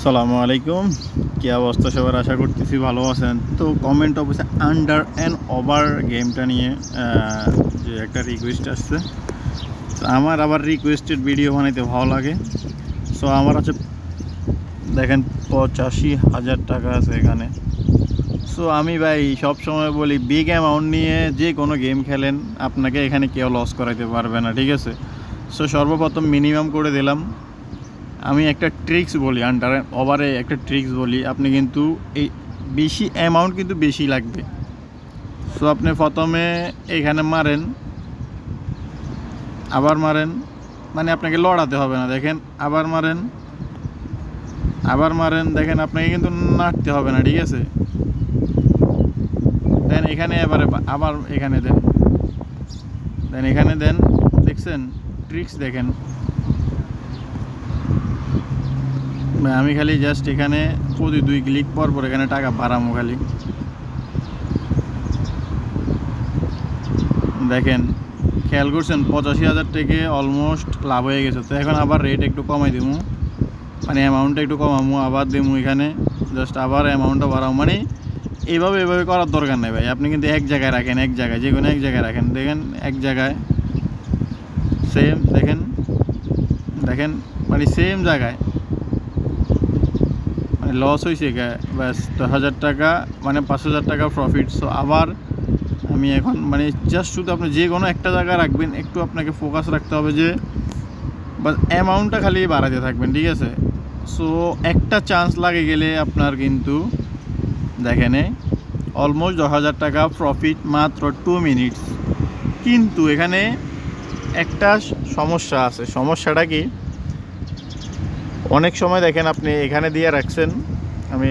আসসালামু আলাইকুম। কি অবস্থা সবার? আশা করতেছি ভালো আছেন। তো কমেন্ট অবশ্যই আন্ডার অ্যান্ড ওভার গেমটা নিয়ে যে একটা রিকোয়েস্ট আসছে। তো আমার আবার রিকোয়েস্টেড ভিডিও বানাইতে ভালো লাগে। সো আমার আছে দেখেন 85,000 টাকা আছে এখানে। সো আমি ভাই সব সময় বলি বিগ অ্যামাউন্ট নিয়ে যে কোনো গেম খেলেন আপনাকে এখানে কেউ লস করাইতে পারবে না, ঠিক আছে? সো সর্বপ্রথম মিনিমাম করে দিলাম। আমি একটা ট্রিক্স বলি, আন্ডার ওভারে একটা ট্রিক্স বলি। আপনি কিন্তু এই বেশি অ্যামাউন্ট কিন্তু বেশি লাগবে। সো আপনি প্রথমে এখানে মারেন, আবার মারেন, মানে আপনাকে লড়াতে হবে না। দেখেন আবার মারেন, আবার মারেন, দেখেন আপনাকে কিন্তু নাড়তে হবে না, ঠিক আছে? দেন এখানে এবারে আবার এখানে দেন, দেন এখানে দেন। দেখছেন ট্রিক্স? দেখেন আমি খালি জাস্ট এখানে প্রতি 2 ক্লিক পর পর এখানে টাকা বাড়ামো খালি। দেখেন খেয়াল করছেন 85,000 থেকে অলমোস্ট লাভ হয়ে গেছে। তো এখন আবার রেট একটু কমাই দেবো, মানে অ্যামাউন্টটা একটু কমামো, আবার দেবো এখানে জাস্ট আবার অ্যামাউন্টটা বাড়াও। মানে এভাবে করার দরকার নেই ভাই। আপনি কিন্তু এক জায়গায় রাখেন, এক জায়গায়, যে কোনো এক জায়গায় রাখেন। দেখেন এক জায়গায় সেম, দেখেন দেখেন মানে সেম জায়গায়, মানে লস হয়েছে ব্যাস 10,000 টাকা, মানে 5,000 টাকা প্রফিট। সো আবার আমি এখন মানে জাস্ট শুধু আপনি যে কোনো একটা জায়গায় রাখবেন, একটু আপনাকে ফোকাস রাখতে হবে যে বাস অ্যামাউন্টটা খালি বাড়াতে থাকবেন, ঠিক আছে? সো একটা চান্স লাগে গেলে আপনার কিন্তু দেখেন অলমোস্ট 10,000 টাকা প্রফিট মাত্র 2 মিনিটস। কিন্তু এখানে একটা সমস্যা আছে। সমস্যাটা কি? অনেক সময় দেখেন আপনি এখানে দিয়ে রাখছেন, আমি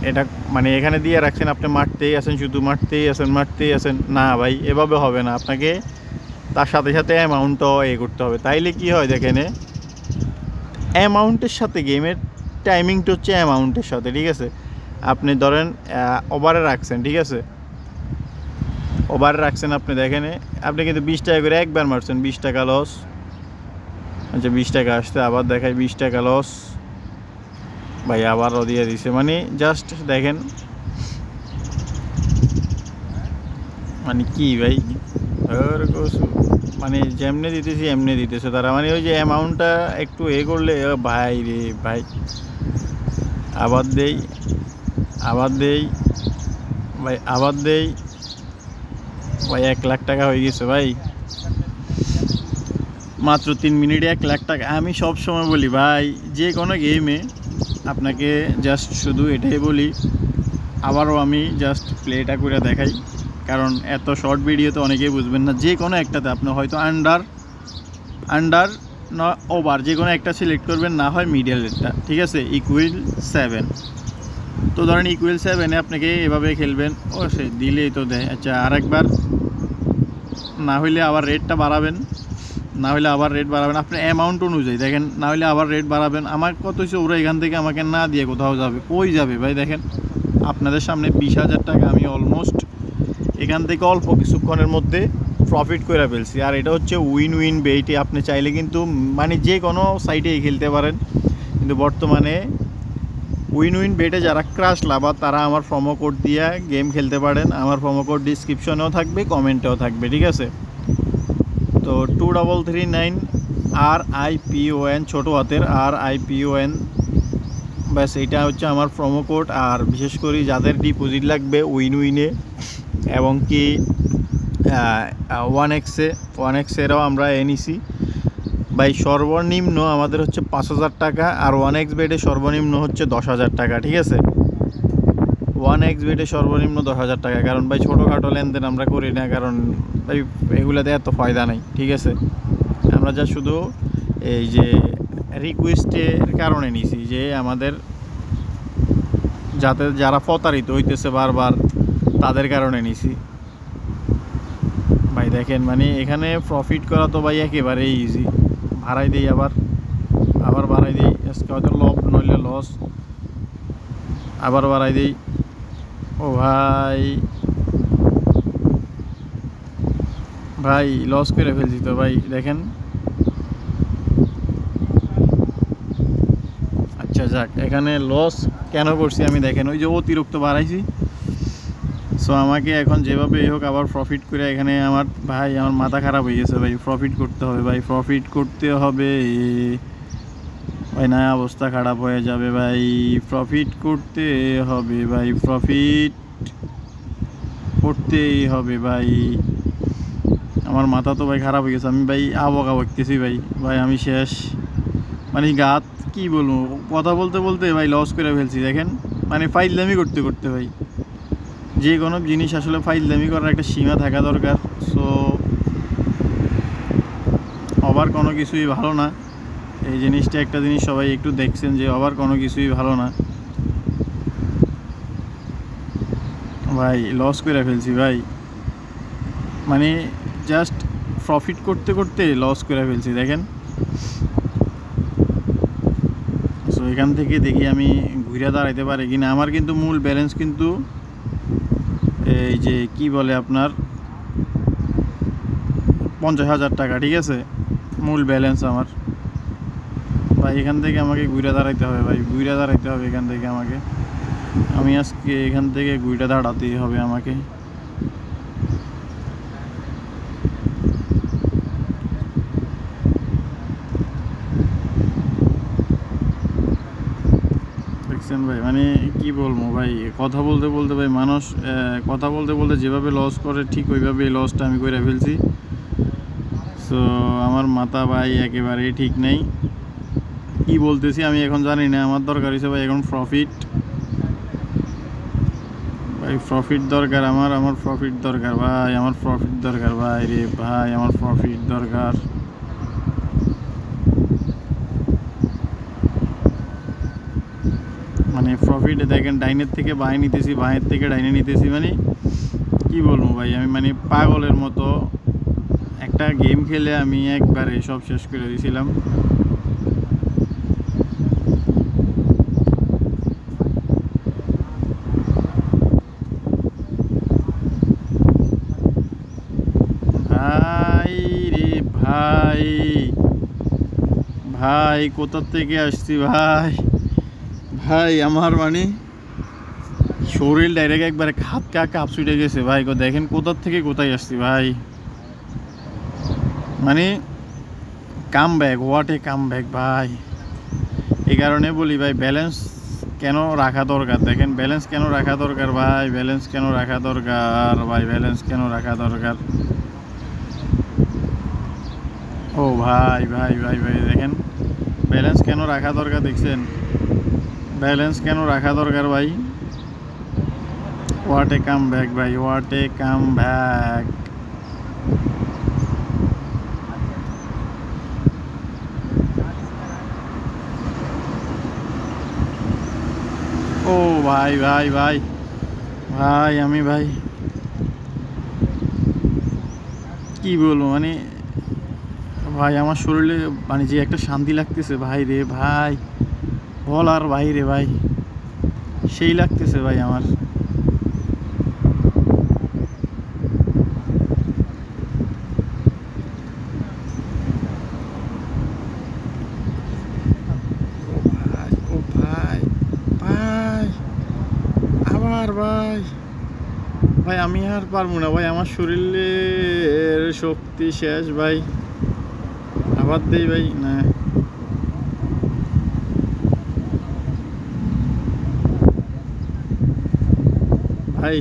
এটা মানে এখানে দিয়ে রাখছেন, আপনি মারতেই আছেন, শুধু মারতেই আছেন, মারতেই আছেন। না ভাই, এভাবে হবে না। আপনাকে তার সাথে সাথে অ্যামাউন্টও করতে হবে। তাইলে কি হয় দেখেন, অ্যামাউন্টের সাথে গেমের টাইমিংটা হচ্ছে অ্যামাউন্টের সাথে, ঠিক আছে? আপনি ধরেন ওভারে রাখছেন, ঠিক আছে? ওভারে রাখছেন আপনি, দেখেন আপনি কিন্তু 20 টাকা করে একবার মারছেন, 20 টাকা লস। আচ্ছা 20 টাকা আসতে আবার দেখায় 20 টাকা লস ভাই, আবারও দিয়ে দিছে। মানে জাস্ট দেখেন মানে কি ভাই, মানে যেমনি দিতেছি এমনি দিতেছে তারা। মানে ওই যে অ্যামাউন্টটা একটু করলে ভাই রে ভাই, আবার দেই, আবার দেই ভাই, আবার দেই ভাই। 1 লাখ টাকা হয়ে গেছে ভাই, মাত্র 3 মিনিটে 1 লাখ টাকা। আমি সব সময় বলি ভাই, যে কোনো গেমে আপনাকে জাস্ট শুধু এটাই বলি, আবারও আমি জাস্ট প্লেটা করে দেখাই, কারণ এত শর্ট ভিডিওতে অনেকেই বুঝবেন না। যে কোনো একটাতে আপনি হয়তো আন্ডার না ওভার যে কোনো একটা সিলেক্ট করবেন, না হয় মিডলেরটা, ঠিক আছে? ইকুয়াল 7। তো ধরেন ইকুয়াল 7-এ আপনাকে এভাবে খেলবেন। ও সে দিলেই তো দেয়। আচ্ছা আরেকবার, না হইলে আবার রেটটা বাড়াবেন, না হলে আবার রেট বাড়াবেন আপনার অ্যামাউন্ট অনুযায়ী। দেখেন না হলে আবার রেট বাড়াবেন। আমার কত হচ্ছে, ওরা এখান থেকে আমাকে না দিয়ে কোথাও যাবে, কই যাবে ভাই? দেখেন আপনাদের সামনে 20,000 টাকা আমি অলমোস্ট এখান থেকে অল্প কিছুক্ষণের মধ্যে প্রফিট করে ফেলছি। আর এটা হচ্ছে উইন উইন বেটে। আপনি চাইলে কিন্তু মানে যে কোনো সাইটেই খেলতে পারেন, কিন্তু বর্তমানে উইন উইন বেটে যারা ক্রাশ লাভার তারা আমার প্রোমো কোড দিয়ে গেম খেলতে পারেন। আমার প্রোমো কোড ডিসক্রিপশনেও থাকবে, কমেন্টেও থাকবে, ঠিক আছে? তো 2339 RIPON, ছোটো হাতের RIPON, ব্যাস এইটা হচ্ছে আমার প্রোমো কোড। আর বিশেষ করে যাদের ডিপোজিট লাগবে উইন উইনে এবং কি 1xেরও আমরা নিছি ভাই। সর্বনিম্ন আমাদের হচ্ছে 5,000 টাকা, আর 1x বেডে সর্বনিম্ন হচ্ছে 10,000 টাকা, ঠিক আছে? 1x বেডে সর্বনিম্ন 10,000 টাকা। কারণ ভাই ছোটোখাটো লেনদেন আমরা করি না, কারণ ভাই এগুলোতে এত ফায়দা নেই, ঠিক আছে? আমরা যা শুধু এই যে রিকোয়েস্টের কারণে নিছি, যে আমাদের যাতে যারা প্রতারিত হইতেছে বারবার তাদের কারণে নিছি ভাই। দেখেন মানে এখানে প্রফিট করা তো ভাই একেবারেই ইজি। বাড়াই দিই, আবার বাড়াই দিই, আজকে হয়তো লব নইলে লস, আবার বাড়াই দিই। ও ভাই, ভাই লস করে ফেলছি তো ভাই। দেখেন আচ্ছা যাক, এখানে লস কেন করছি আমি দেখেন, ওই যে অতিরিক্ত বাড়াইছি। সো আমাকে এখন যেভাবে হোক আবার প্রফিট করে, এখানে আমার ভাই আমার মাথা খারাপ হয়ে গেছে ভাই, প্রফিট করতে হবে ভাই, প্রফিট করতে হবে ভাই, না অবস্থা খারাপ হয়ে যাবে ভাই, প্রফিট করতে হবে ভাই, প্রফিট করতেই হবে ভাই। আমার মাথা তো ভাই খারাপ হয়ে গেছে, আমি ভাই আবকা বকতেছি ভাই, ভাই আমি শেষ, মানে গাত কি বলবো, কথা বলতে বলতে ভাই লস করে ফেলছি দেখেন, মানে ফাইজলামি করতে করতে ভাই। যে কোনো জিনিস আসলে ফাইজলামি করার একটা সীমা থাকা দরকার। সো ওভার কোনো কিছুই ভালো না, এই জিনিসটা একটা জিনিস সবাই একটু দেখছেন যে ওভার কোনো কিছুই ভালো না ভাই, লস করে ফেলছি ভাই, মানে জাস্ট প্রফিট করতে করতে লস করে ফেলছি দেখেন। সো এখান থেকে দেখি আমি ঘুরে দাঁড়াইতে পারি কিনা। আমার কিন্তু মূল ব্যালেন্স কিন্তু এই যে কি বলে আপনার 50,000 টাকা, ঠিক আছে মূল ব্যালেন্স আমার ভাই। এখান থেকে আমাকে ঘুরে দাঁড়াইতে হবে ভাই, ঘুরে দাঁড়াইতে হবে এখান থেকে আমাকে, আমি আজকে এখান থেকে ঘুরে দাঁড়াতেই হবে আমাকে। দেখছেন ভাই, মানে কি বলবো ভাই, কথা বলতে বলতে ভাই মানুষ কথা বলতে বলতে যেভাবে লস করে ঠিক ওইভাবে এই লসটা আমি করে ফেলছি। সো আমার মাথা ভাই একেবারেই ঠিক নেই, কি বলতেছি আমি এখন জানি না। আমার দরকার হয়েছে ভাই এখন প্রফিট ভাই, প্রফিট দরকার আমার, আমার প্রফিট দরকার ভাই, আমার প্রফিট দরকার ভাই রে ভাই, আমার প্রফিট দরকার। মানে প্রফিটে দেখেন ডাইনের থেকে বাঁয়ে নিতেছি, বাঁয়ের থেকে ডাইনে নিতেছি, মানে কি বলবো ভাই, আমি মানে পাগলের মতো একটা গেম খেলে আমি একবারে সব শেষ করে দিয়েছিলাম। ভাই রে ভাই, ভাই কোথা থেকে আসছি ভাই, ভাই আমার মানে শরীর ডাইরেক্ট একবারে খাত কাপ ছুটে গেছে ভাই, দেখেন কোথা থেকে কোথায় আসছি ভাই, মানে comeback, what a comeback ভাই। এই কারণে বলি ভাই ব্যালেন্স কেন রাখা দরকার, দেখেন ব্যালেন্স কেন রাখা দরকার ভাই, ব্যালেন্স কেন রাখা দরকার ভাই, ব্যালেন্স কেন রাখা দরকার। ও ভাই ভাই ভাই ভাই দেখেন ব্যালেন্স কেন রাখা দরকার, দেখছেন ব্যালেন্স কেন রাখা দরকার ভাই। হোয়াট এ কাম ব্যাক ভাই, হোয়াট এ কাম ব্যাক। ও ভাই ভাই ভাই ভাই, আমি ভাই কি বলবো, মানে ভাই আমার শরীরে মানে যে একটা শান্তি লাগতেছে ভাই রে ভাই, বলার বাইরে ভাই, সেই লাগতেছে ভাই আমার। ও ভাই ভাই, আবার ভাই, ভাই আমি আর পারবো না ভাই, আমার শরীরের শক্তি শেষ ভাই, আবার দেই ভাই না ভাই,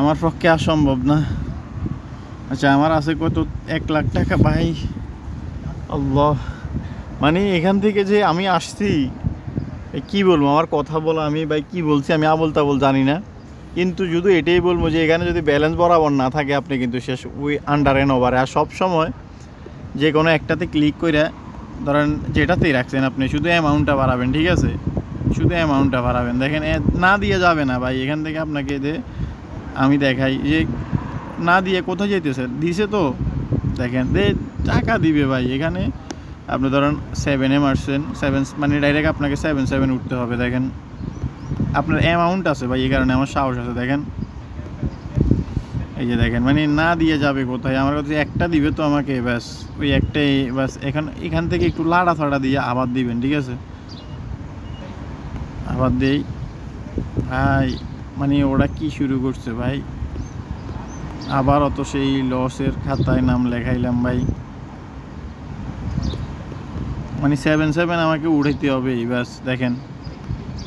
আমার পক্ষে অসম্ভব না। আচ্ছা আমার আছে কত, 1,00,000 টাকা ভাই, আল্লাহ, মানে এখান থেকে যে আমি আসছি কি বলবো, আমার কথা বলা আমি ভাই কি বলছি আমি আবল তাবল জানি না, কিন্তু শুধু এটাই বলবো যে এখানে যদি ব্যালেন্স বরাবর না থাকে আপনি কিন্তু শেষ ওই আন্ডার এন্ড ওভারে। আর সবসময় যে কোনো একটাতে ক্লিক করে ধরেন যেটাতেই রাখছেন আপনি শুধু অ্যামাউন্টটা বাড়াবেন, ঠিক আছে শুধু অ্যামাউন্টটা বাড়াবেন। দেখেন না দিয়ে যাবে না ভাই, এখান থেকে আপনাকে আমি দেখাই যে না দিয়ে কোথায় যেতেছে, দিছে তো দেখেন টাকা দিবে ভাই। এখানে আপনি ধরেন 7 মারছেন, 7 মানে ডাইরেক্ট আপনাকে 7 উঠতে হবে। দেখেন আপনার অ্যামাউন্ট আছে ভাই, এই কারণে আমার সাহস আছে। দেখেন এই যে দেখেন, মানে না দিয়ে যাবে কোথায়, আমার কাছে একটা দিবে তো আমাকে, ব্যাস ওই একটাই ব্যাস। এখান থেকে একটু লাড়া ফাড়া দিয়ে আবার দিবেন, ঠিক আছে আবার দেই ভাই, মানে ওরা কি শুরু করছে ভাই, আবারও তো সেই লসের খাতায় নাম লেখাইলাম ভাই। মানে 7-7 আমাকে উঠাইতে হবে বাস। দেখেন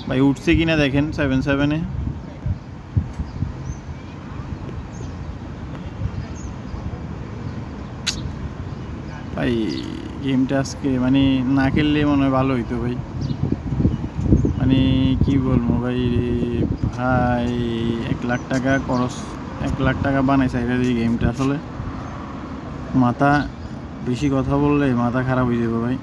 ভাই উঠছে কিনা দেখেন 7-7-এ। ভাই গেমটা আজকে মানে না খেললে মনে হয় ভালো হইতো ভাই। মানে কি বলবো ভাই, ভাই 1 লাখ টাকা খরচ, 1 লাখ টাকা বানাইছে এই গেমটা। আসলে মাথা, বেশি কথা বললে মাথা খারাপ হয়ে যাবে ভাই।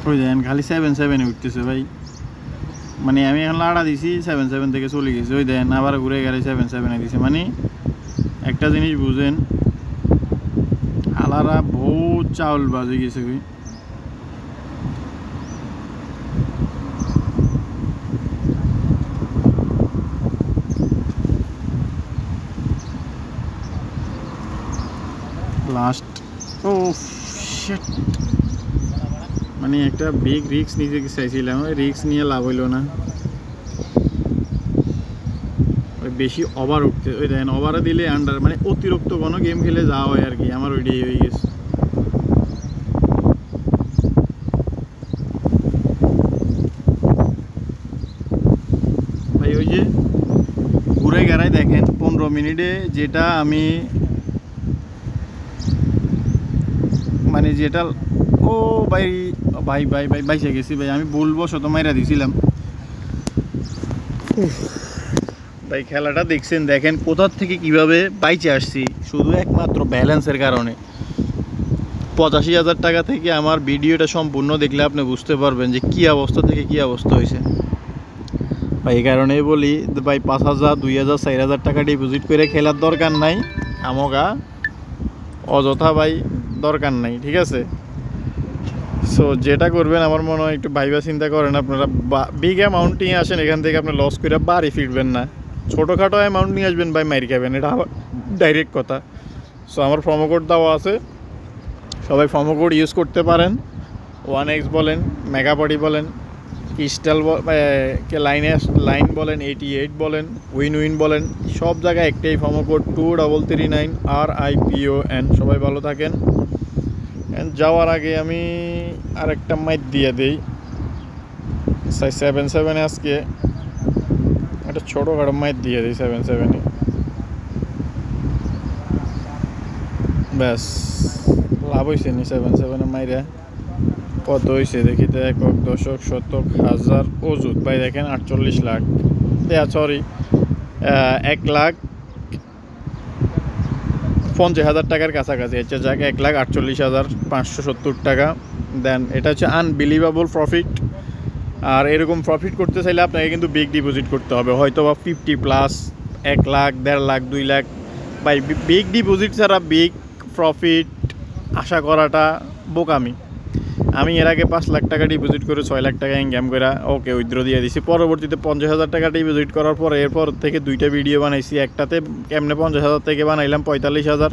ওই দেন খালি 7-7-এ উঠতেছে ভাই। মানে আমি এখন লাড়া দিছি 7-7 থেকে চলে গেছি, ওই দেন আবার ঘুরে গেলে 7-7-এ দিছে। মানে একটা জিনিস বুঝেন, আলারা বহুত চাউল বাজে গেছে ভাই। লাস্ট ও শিট, মানে একটা বিগ রিস্ক নিতে চাইছিলাম, ওই রিস্ক নিয়ে লাভ হইল না। ওই বেশি ওভার উঠতে, ওই দেখেন ওভারে দিলে আন্ডার, মানে অতিরিক্ত কোনো গেম খেলে যাওয়া হয় আর কি। আমার ওইটাই হয়ে গেছে। ভাই ওই যে ঘুরে গেড়াই দেখেন 15 মিনিটে যেটা আমি মানে যেটা, ও ভাই ভাই ভাই ভাই বাইসে গেছি ভাই, আমি বলবো শত মাইরা দিছিলাম ভাই। খেলাটা দেখছেন, দেখেন কোথার থেকে কিভাবে বাইচে আসছি, শুধু একমাত্র ব্যালেন্সের কারণে। 85,000 টাকা থেকে আমার ভিডিওটা সম্পূর্ণ দেখলে আপনি বুঝতে পারবেন যে কী অবস্থা থেকে কী অবস্থা হয়েছে ভাই। এই কারণেই বলি ভাই 5,000, 2,000, 4,000 টাকা ডিপোজিট করে খেলার দরকার নাই, আমগা অযথা ভাই দরকার নাই, ঠিক আছে। সো যেটা করবেন আমার মনে হয় একটু ভাইবা চিন্তা করেন আপনারা। বিগ অ্যামাউন্ট নিয়ে আসেন, এখান থেকে আপনি লস করে বাড়ি ফিরবেন না। ছোটোখাটো অ্যামাউন্ট নিয়ে আসবেন ভাই, মাইর খাবেন, এটা ডাইরেক্ট কথা। সো আমার প্রোমো কোড দেওয়া আছে, সবাই প্রোমো কোড ইউজ করতে পারেন। 1x বলেন, মেগাপটি বলেন, ক্রিস্টাল লাইন বলেন, 88 বলেন, উইন বলেন, সব জায়গায় একটাই প্রোমো কোড 2339 RIPON। সবাই ভালো থাকেন। যাওয়ার আগে আমি আরেকটা মাইট দিয়ে দিই 7-7-এ, আজকে একটা ছোটোখাটো মাইট দিয়ে দিই 7-7-এ, ব্যাস লাভ হয়েছে নি। 7-7-এ মাইরা কত হয়েছে দেখি তো, একক, দশক, শতক, হাজার, অযুত ভাই দেখেন 48 লাখ, সরি 1,50,000 টাকার কাছাকাছি হচ্ছে, যাক 1,48,570 টাকা। দেন এটা হচ্ছে আনবিলিভেবল প্রফিট। আর এরকম প্রফিট করতে চাইলে আপনাকে কিন্তু বিগ ডিপোজিট করতে হবে, হয়তো বা 50+, 1 লাখ, 1.5 লাখ, 2 লাখ। ভাই বিগ ডিপোজিট ছাড়া বিগ প্রফিট আশা করাটা বোকামি। আমি এর আগে 5 লাখ টাকা ডিপোজিট করে 6 লাখ টাকা ইনকাম করে ওকে উইথড্র দিয়ে দিছি। পরবর্তীতে 50,000 টাকা ডিপোজিট করার পরে এরপর থেকে 2টা ভিডিও বানাইছি। একটাতে কেমনে 50,000 থেকে বানাইলাম 45,000,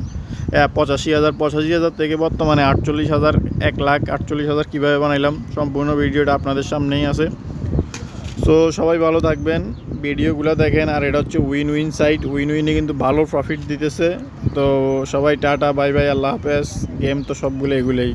85,000, 85,000 থেকে বর্তমানে 48,000, 1,48,000 কীভাবে বানাইলাম সম্পূর্ণ ভিডিওটা আপনাদের সামনেই আছে। সো সবাই ভালো থাকবেন, ভিডিওগুলো দেখেন। আর এটা হচ্ছে উইন সাইট, উইনে কিন্তু ভালো প্রফিট দিতেছে। তো সবাই টাটা, বাই বাই, আল্লাহ হাফেজ। গেম তো সবগুলো এগুলোই।